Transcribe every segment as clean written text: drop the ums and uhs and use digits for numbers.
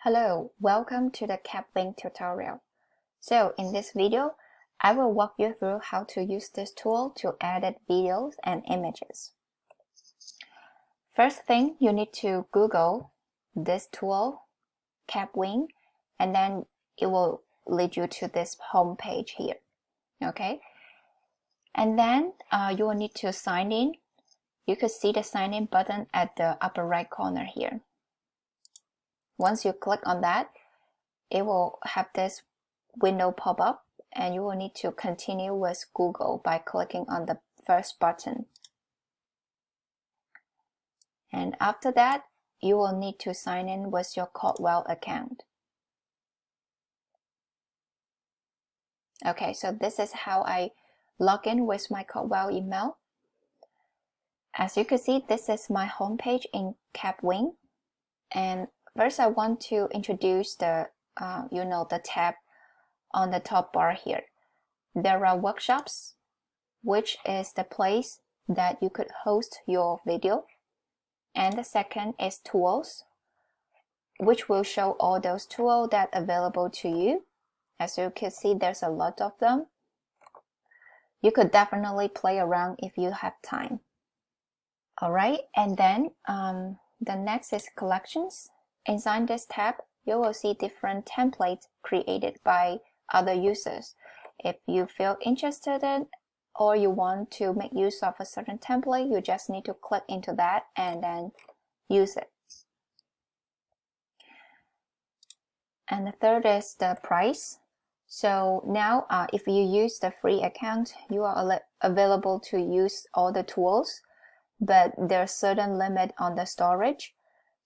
Hello, welcome to the Kapwing tutorial. So in this video, I will walk you through how to use this tool to edit videos and images. First thing, you need to Google this tool, Kapwing, and then it will lead you to this home page here. Okay, and then you will need to sign in. You could see the sign in button at the upper right corner here. Once you click on that, it will have this window pop up and you will need to continue with Google by clicking on the first button. And after that, you will need to sign in with your Kapwing account. Okay, so this is how I log in with my Kapwing email. As you can see, this is my homepage in Kapwing. And first I want to introduce the the tab on the top bar here. There are workshops, which is the place that you could host your video. And the second is tools, which will show all those tools that are available to you. As you can see, there's a lot of them. You could definitely play around if you have time. Alright, and then the next is collections. Inside this tab, you will see different templates created by other users. If you feel interested in or you want to make use of a certain template, you just need to click into that and then use it. And the third is the price. So now if you use the free account, you are available to use all the tools, but there's certain limit on the storage.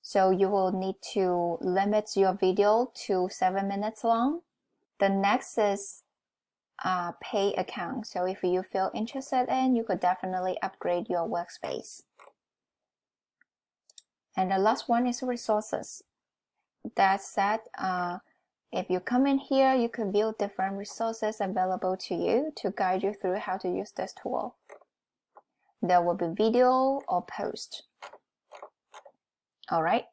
So you will need to limit your video to 7 minutes long. The next is pay account. So if you feel interested in, you could definitely upgrade your workspace. And the last one is resources. That said, if you come in here, you can view different resources available to you to guide you through how to use this tool. There will be video or post. Alright,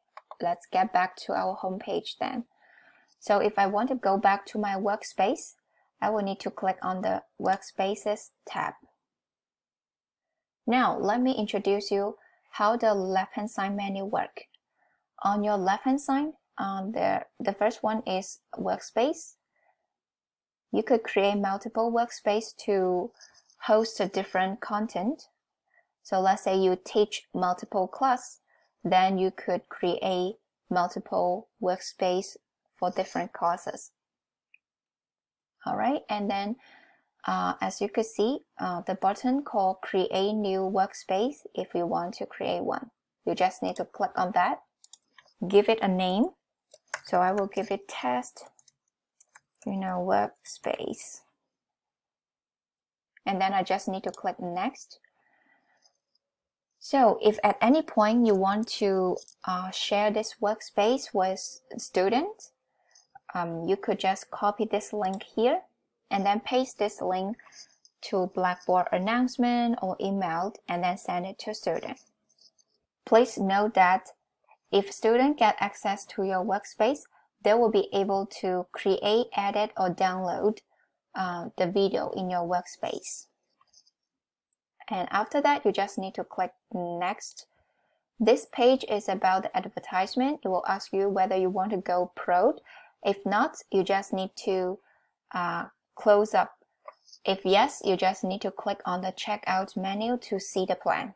let's get back to our home page then. So if I want to go back to my workspace, I will need to click on the Workspaces tab. Now, let me introduce you how the left-hand side menu works. On your left-hand side, the first one is Workspace. You could create multiple workspaces to host a different content. So let's say you teach multiple classes, then you could create multiple workspace for different courses. Alright, and then as you can see, the button called Create New Workspace if you want to create one. You just need to click on that, give it a name. So I will give it Test, Workspace. And then I just need to click Next. So if at any point you want to share this workspace with students, you could just copy this link here and then paste this link to Blackboard announcement or email and then send it to students. Please note that if students get access to your workspace, they will be able to create, edit, or download the video in your workspace. And after that, you just need to click Next. This page is about the advertisement. It will ask you whether you want to go pro. If not, you just need to close up. If yes, you just need to click on the checkout menu to see the plan.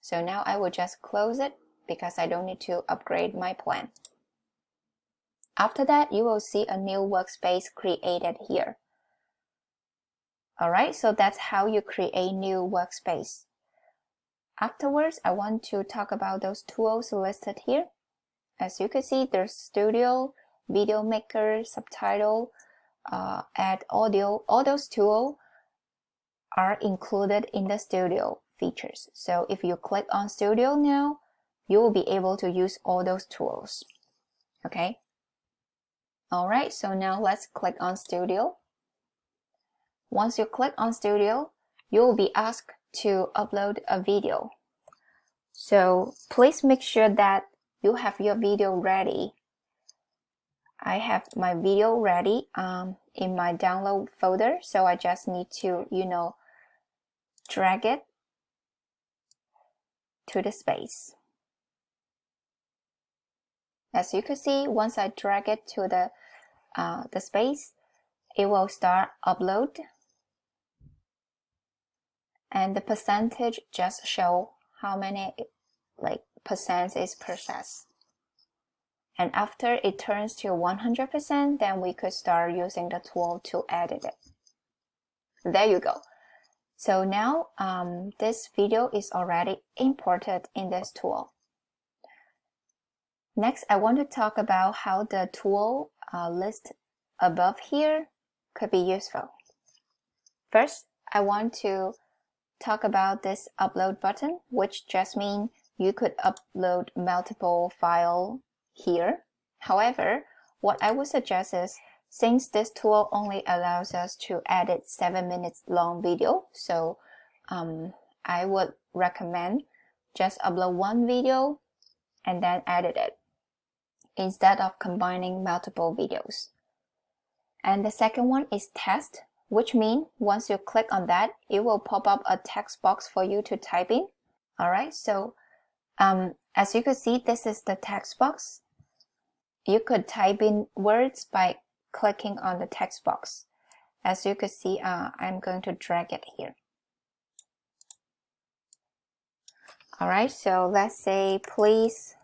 So now I will just close it because I don't need to upgrade my plan. After that, you will see a new workspace created here. Alright, so that's how you create new workspace. Afterwards, I want to talk about those tools listed here. As you can see, there's Studio, Video Maker, Subtitle, Add Audio. All those tools are included in the Studio features. So if you click on Studio now, you will be able to use all those tools. Okay? Alright, so now let's click on Studio. Once you click on Studio, you will be asked to upload a video. So please make sure that you have your video ready I have my video ready in my download folder, so I just need to, drag it to the space. As you can see, once I drag it to the space, it will start upload, and the percentage just show how many percent is processed. And after it turns to 100%, then we could start using the tool to edit it. There you go. So now this video is already imported in this tool. Next, I want to talk about how the tool list above here could be useful. First, I want to talk about this upload button, which just means you could upload multiple files here. However, what I would suggest is, since this tool only allows us to edit 7 minutes long video, so I would recommend just upload one video and then edit it, instead of combining multiple videos. And the second one is test, which means once you click on that, it will pop up a text box for you to type in. Alright, so as you can see, this is the text box. You could type in words by clicking on the text box. As you can see, I'm going to drag it here. Alright, so let's say please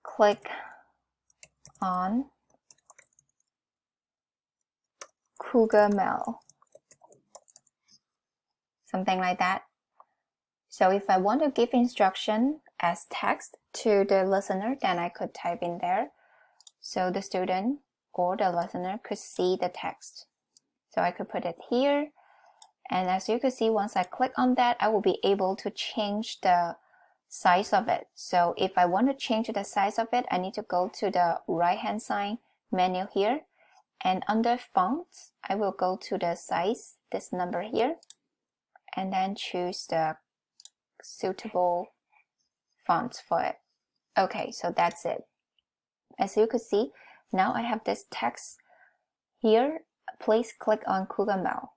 click on Cougar Mail. Something like that. So if I want to give instruction as text to the listener, then I could type in there, so the student or the listener could see the text. So I could put it here, and as you can see, once I click on that, I will be able to change the size of it. So if I want to change the size of it, I need to go to the right hand side menu here, and under fonts, I will go to the size, this number here, and then choose the suitable fonts for it. Okay, so that's it. As you can see, now I have this text here. Please click on Cougar Mail.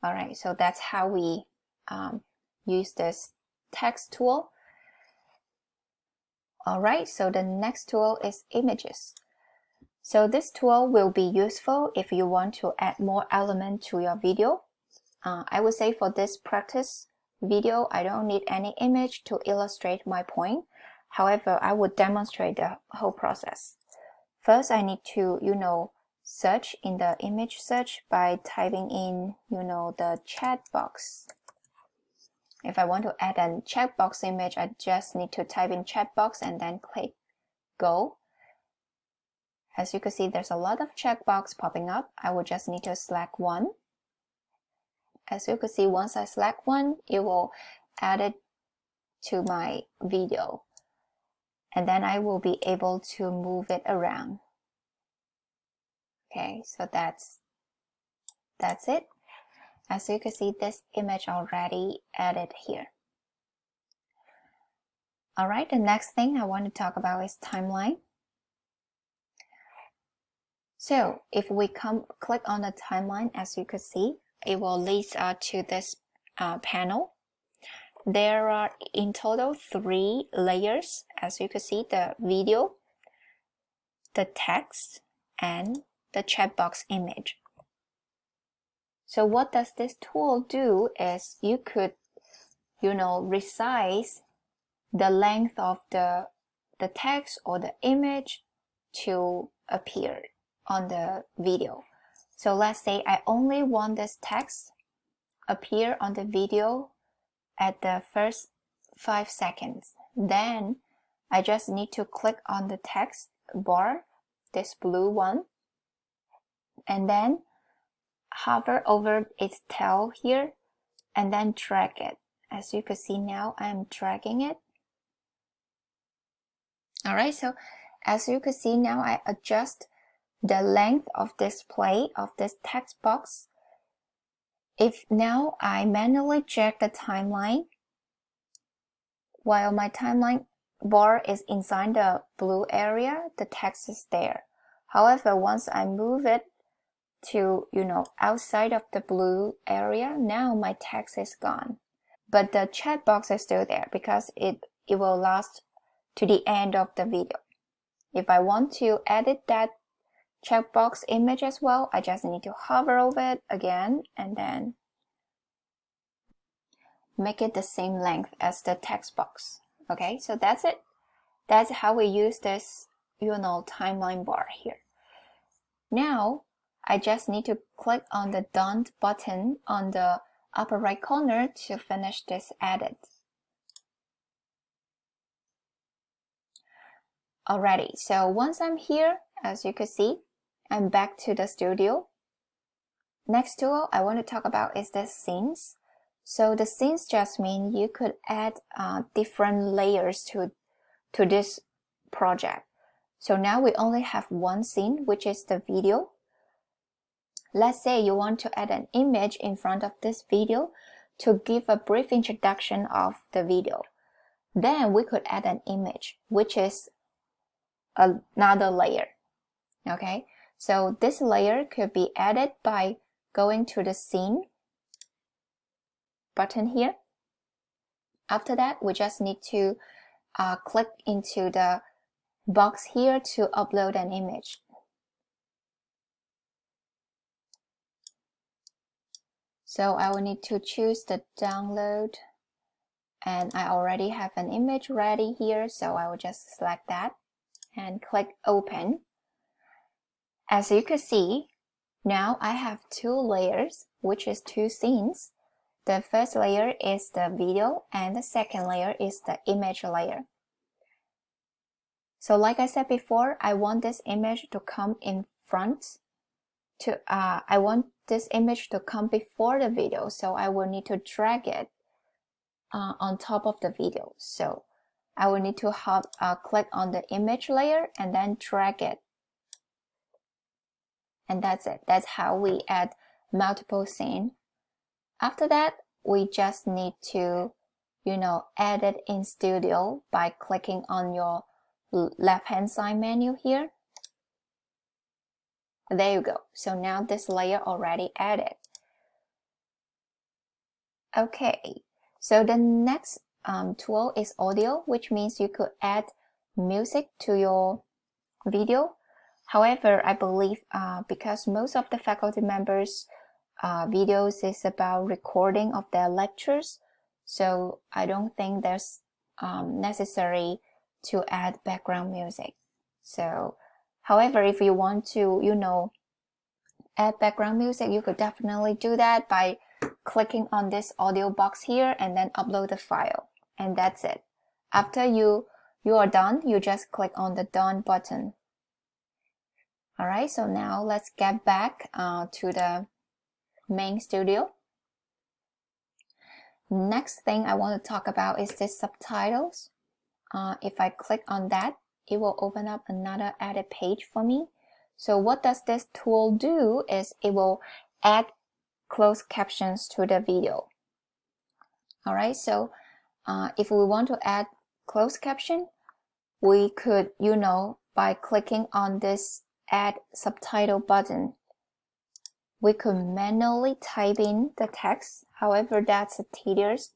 Alright, so that's how we use this text tool. Alright, so the next tool is images. So this tool will be useful if you want to add more element to your video. I would say for this practice video, I don't need any image to illustrate my point. However, I would demonstrate the whole process. First, I need to, search in the image search by typing in, the chat box. If I want to add a checkbox image, I just need to type in chat box and then click go. As you can see, there's a lot of checkbox popping up. I will just need to select one. As you can see, once I select one, it will add it to my video. And then I will be able to move it around. Okay, so that's it. As you can see, this image already added here. Alright, the next thing I want to talk about is timeline. So if we click on the timeline, as you can see, it will lead us to this panel. There are in total 3 layers. As you can see, the video, the text, and the chat box image. So what does this tool do is you could, resize the length of the text or the image to appear on the video. So let's say I only want this text appear on the video at the first 5 seconds. Then I just need to click on the text bar, this blue one, and then hover over its tail here and then drag it. As you can see now, I'm dragging it. Alright, so as you can see now, I adjust the length of display of this text box. If now I manually check the timeline, while my timeline bar is inside the blue area, the text is there. However, once I move it to, outside of the blue area, now my text is gone. But the chat box is still there because it will last to the end of the video. If I want to edit that chat box image as well, I just need to hover over it again and then make it the same length as the text box. Okay, so that's it. That's how we use this, timeline bar here. Now, I just need to click on the Done button on the upper right corner to finish this edit. Alrighty, so once I'm here, as you can see, I'm back to the studio. Next tool I want to talk about is the scenes. So the scenes just mean you could add different layers to this project. So now we only have one scene, which is the video. Let's say you want to add an image in front of this video to give a brief introduction of the video. Then we could add an image, which is another layer. Okay, so this layer could be added by going to the scene button here. After that, we just need to click into the box here to upload an image. So I will need to choose the download, and I already have an image ready here, so I will just select that and click open. As you can see, now I have two layers, which is two scenes. The first layer is the video and the second layer is the image layer. So like I said before, I want this image to come in front. I want this image to come before the video, so I will need to drag it on top of the video. So I will need to click on the image layer and then drag it. And that's it. That's how we add multiple scenes. After that, we just need to, edit in Studio by clicking on your left-hand side menu here. There you go. So now this layer already added. Okay, so the next tool is audio, which means you could add music to your video. However, I believe because most of the faculty members' videos is about recording of their lectures, so I don't think there's necessary to add background music. So, however, if you want to, add background music, you could definitely do that by clicking on this audio box here and then upload the file. And that's it. After you are done, you just click on the Done button. Alright, so now let's get back to the main studio. Next thing I want to talk about is this subtitles. If I click on that, it will open up another edit page for me. So what does this tool do is it will add closed captions to the video. Alright, so if we want to add closed caption, we could, by clicking on this Add Subtitle button, we could manually type in the text. However, that's tedious.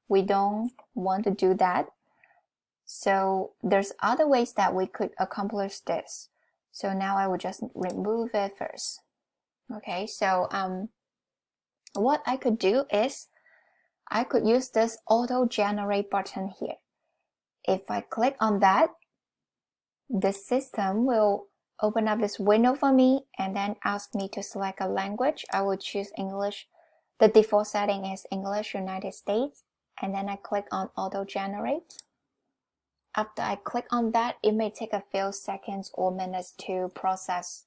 We don't want to do that. So there's other ways that we could accomplish this. So now I will just remove it first. Okay, so what I could do is I could use this auto generate button here. If I click on that, the system will open up this window for me and then ask me to select a language. I will choose English. The default setting is English United States, and then I click on auto generate. After I click on that, it may take a few seconds or minutes to process.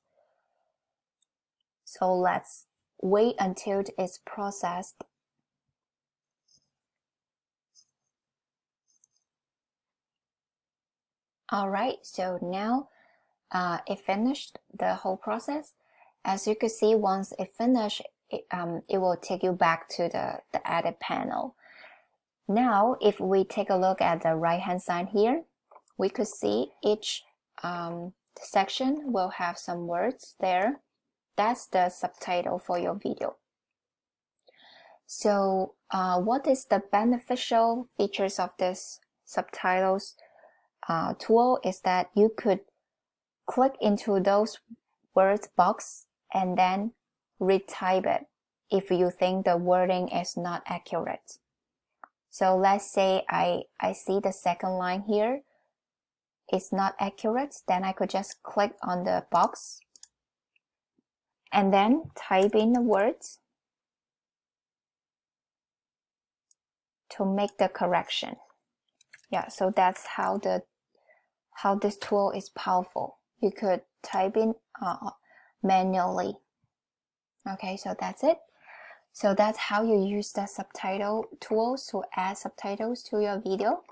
So let's wait until it's processed. Alright, so now it finished the whole process. As you can see, once it finished, it will take you back to the edit panel. Now, if we take a look at the right hand side here, we could see each section will have some words there. That's the subtitle for your video. So what is the beneficial features of this subtitles tool is that you could click into those words box and then retype it if you think the wording is not accurate. So let's say I see the second line here is not accurate, then I could just click on the box and then type in the words to make the correction. Yeah, so that's how this tool is powerful. You could type in manually. Okay, so that's it. So that's how you use the subtitle tools to add subtitles to your video.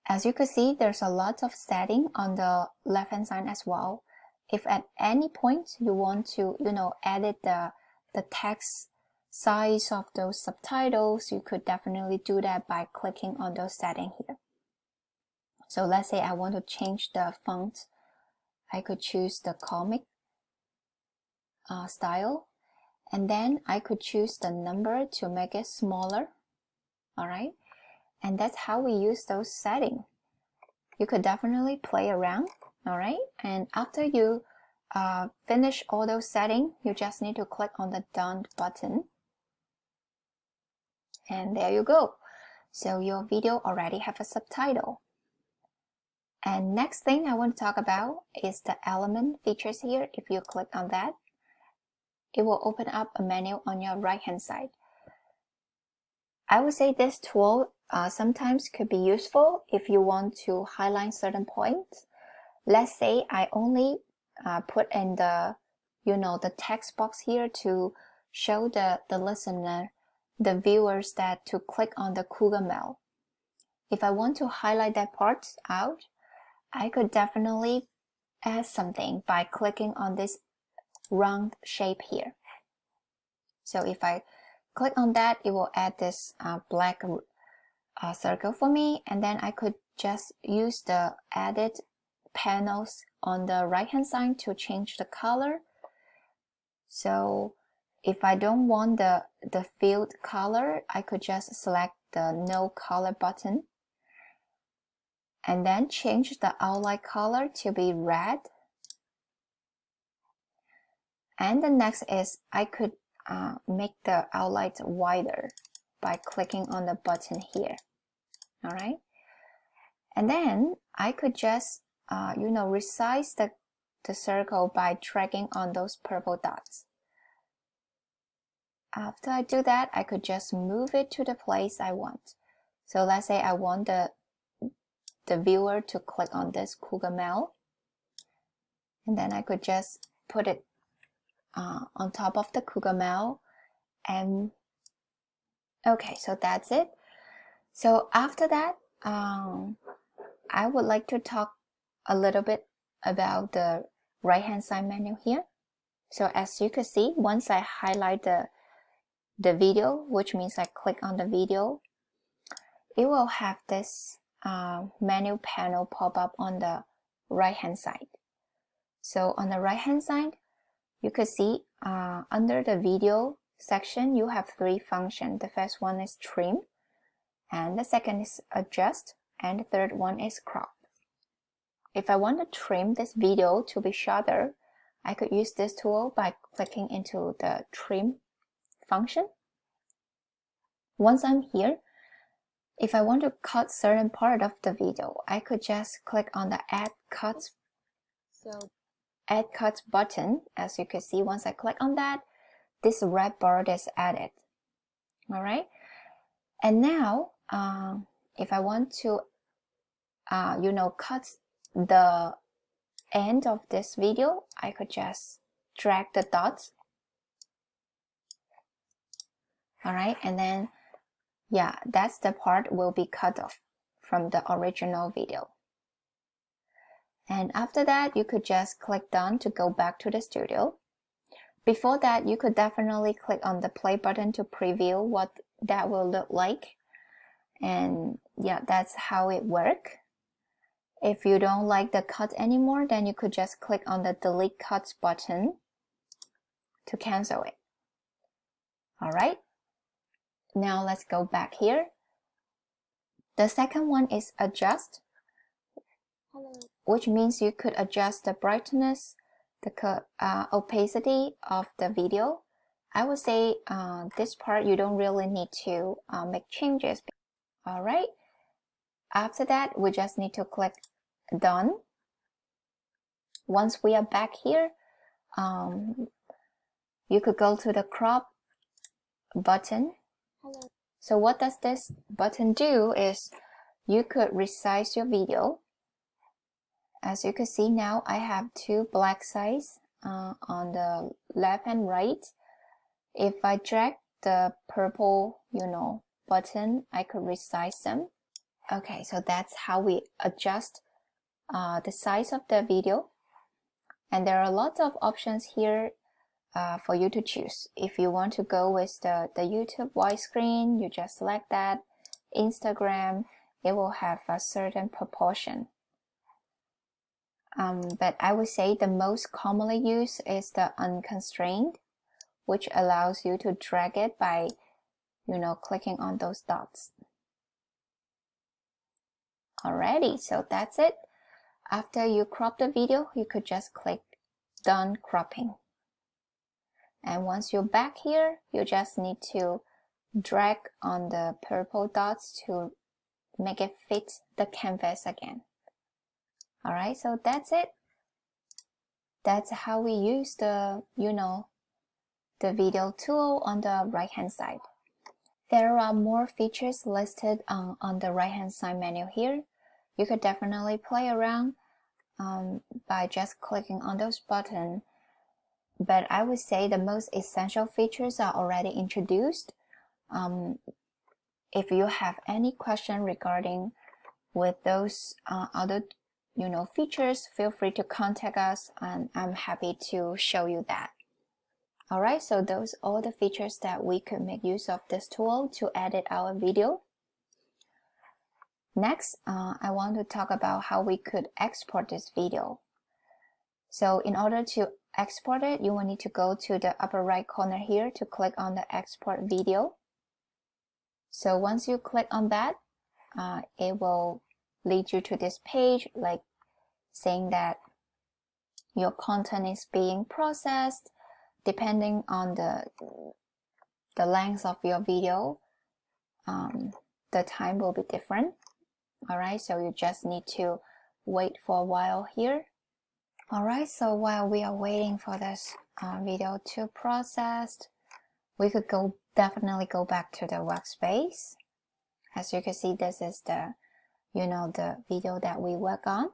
As you can see, there's a lot of setting on the left hand side as well. If at any point you want to, edit the text size of those subtitles, you could definitely do that by clicking on those settings here. So let's say I want to change the font. I could choose the comic style, and then I could choose the number to make it smaller. All right, and that's how we use those settings. You could definitely play around. All right, and after you finish all those settings, you just need to click on the done button, and there you go. So your video already have a subtitle. And next thing I want to talk about is the element features here. If you click on that, it will open up a menu on your right hand side. I would say this tool sometimes could be useful if you want to highlight certain points. Let's say I only put in the text box here to show the listener, the viewers, that to click on the Google Mail. If I want to highlight that part out, I could definitely add something by clicking on this round shape here. So if I click on that, it will add this black circle for me, and then I could just use the edit panels on the right hand side to change the color. So if I don't want the field color, I could just select the no color button and then change the outline color to be red. And the next is I could make the outline wider by clicking on the button here. All right, and then I could just resize the circle by dragging on those purple dots. After I do that, I could just move it to the place I want. So let's say I want the viewer to click on this Google Mail, and then I could just put it on top of the Google Mail. And okay, so that's it. So after that, I would like to talk a little bit about the right hand side menu here. So as you can see, once I highlight the video, which means I click on the video, it will have this menu panel pop up on the right hand side. So on the right hand side, you could see under the video section, you have three functions. The first one is trim, and the second is adjust, and the third one is crop. If I want to trim this video to be shorter, I could use this tool by clicking into the trim function. Once I'm here, if I want to cut certain part of the video, I could just click on the add cuts. So add cuts button, as you can see, once I click on that, this red bar is added. All right, and now if I want to cut the end of this video, I could just drag the dots. All right, and then that's the part will be cut off from the original video. And after that, you could just click done to go back to the studio. Before that, you could definitely click on the play button to preview what that will look like. And yeah, that's how it works. If you don't like the cut anymore, then you could just click on the delete cuts button to cancel it. Alright, now let's go back here. The second one is adjust, which means you could adjust the brightness, the opacity of the video. I would say this part you don't really need to make changes. Alright, after that we just need to click done. Once we are back here, you could go to the crop button. So what does this button do is you could resize your video. As you can see now, I have two black sides on the left and right. If I drag the purple, button, I could resize them. Okay, so that's how we adjust the size of the video. And there are lots of options here for you to choose. If you want to go with the YouTube widescreen, you just select that. Instagram, it will have a certain proportion. But I would say the most commonly used is the unconstrained, which allows you to drag it by, clicking on those dots. Alrighty, so that's it. After you crop the video, you could just click done cropping. And once you're back here, you just need to drag on the purple dots to make it fit the canvas again. Alright, so that's it. That's how we use the, the video tool on the right hand side. There are more features listed on the right hand side menu here. You could definitely play around by just clicking on those buttons. But I would say the most essential features are already introduced. If you have any question regarding with those other features, feel free to contact us and I'm happy to show you that. Alright, so those are all the features that we could make use of this tool to edit our video. Next, I want to talk about how we could export this video. So in order to export it, you will need to go to the upper right corner here to click on the export video. So once you click on that, it will lead you to this page like saying that your content is being processed. Depending on the length of your video, the time will be different. Alright, so you just need to wait for a while here. Alright, so while we are waiting for this video to process, we could definitely go back to the workspace. As you can see, this is the the video that we work on.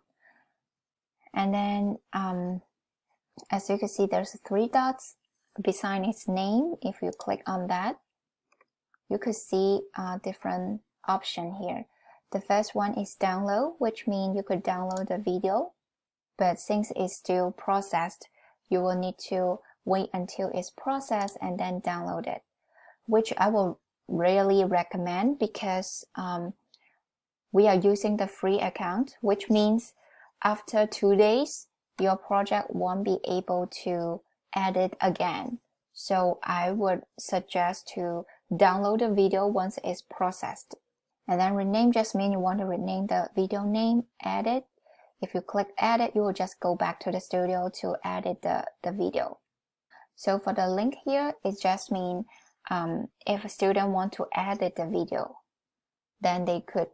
And then as you can see, there's 3 dots beside its name. If you click on that, you could see different option here. The first one is download, which means you could download the video, but since it's still processed, you will need to wait until it's processed and then download it, which I will really recommend because we are using the free account, which means after 2 days, your project won't be able to edit again. So I would suggest to download the video once it's processed. And then rename just means you want to rename the video name, edit. If you click edit, you will just go back to the studio to edit the video. So for the link here, it just means if a student want to edit the video, then they could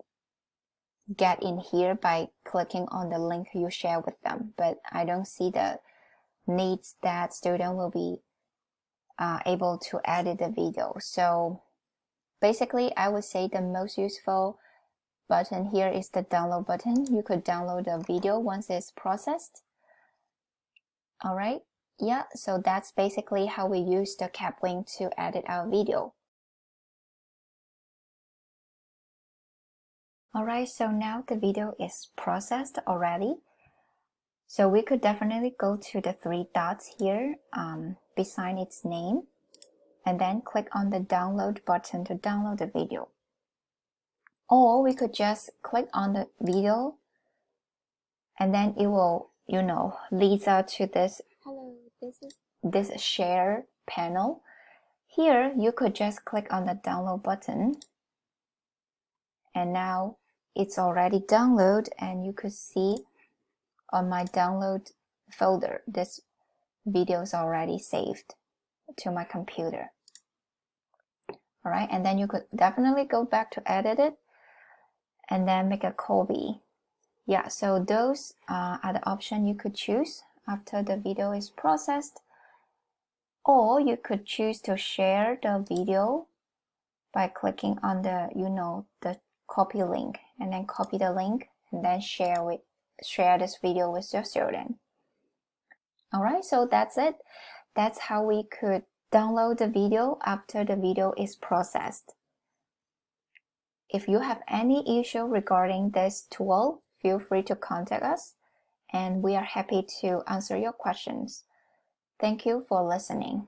get in here by clicking on the link you share with them. But I don't see the needs that student will be able to edit the video. So basically, I would say the most useful button here is the download button. You could download the video once it's processed. Alright, yeah, so that's basically how we use the Kapwing to edit our video. Alright, so now the video is processed already. So we could definitely go to the 3 dots here beside its name and then click on the download button to download the video. Or we could just click on the video and then it will, leads us to this share panel. Here, you could just click on the download button, and now it's already downloaded, and you could see on my download folder, this video is already saved to my computer. All right, and then you could definitely go back to edit it and then make a copy. Yeah, so those are the options you could choose after the video is processed. Or you could choose to share the video by clicking on the, the copy link, and then copy the link and then share this video with your student. All right, so that's it. That's how we could download the video after the video is processed. If you have any issue regarding this tool, feel free to contact us, and we are happy to answer your questions. Thank you for listening.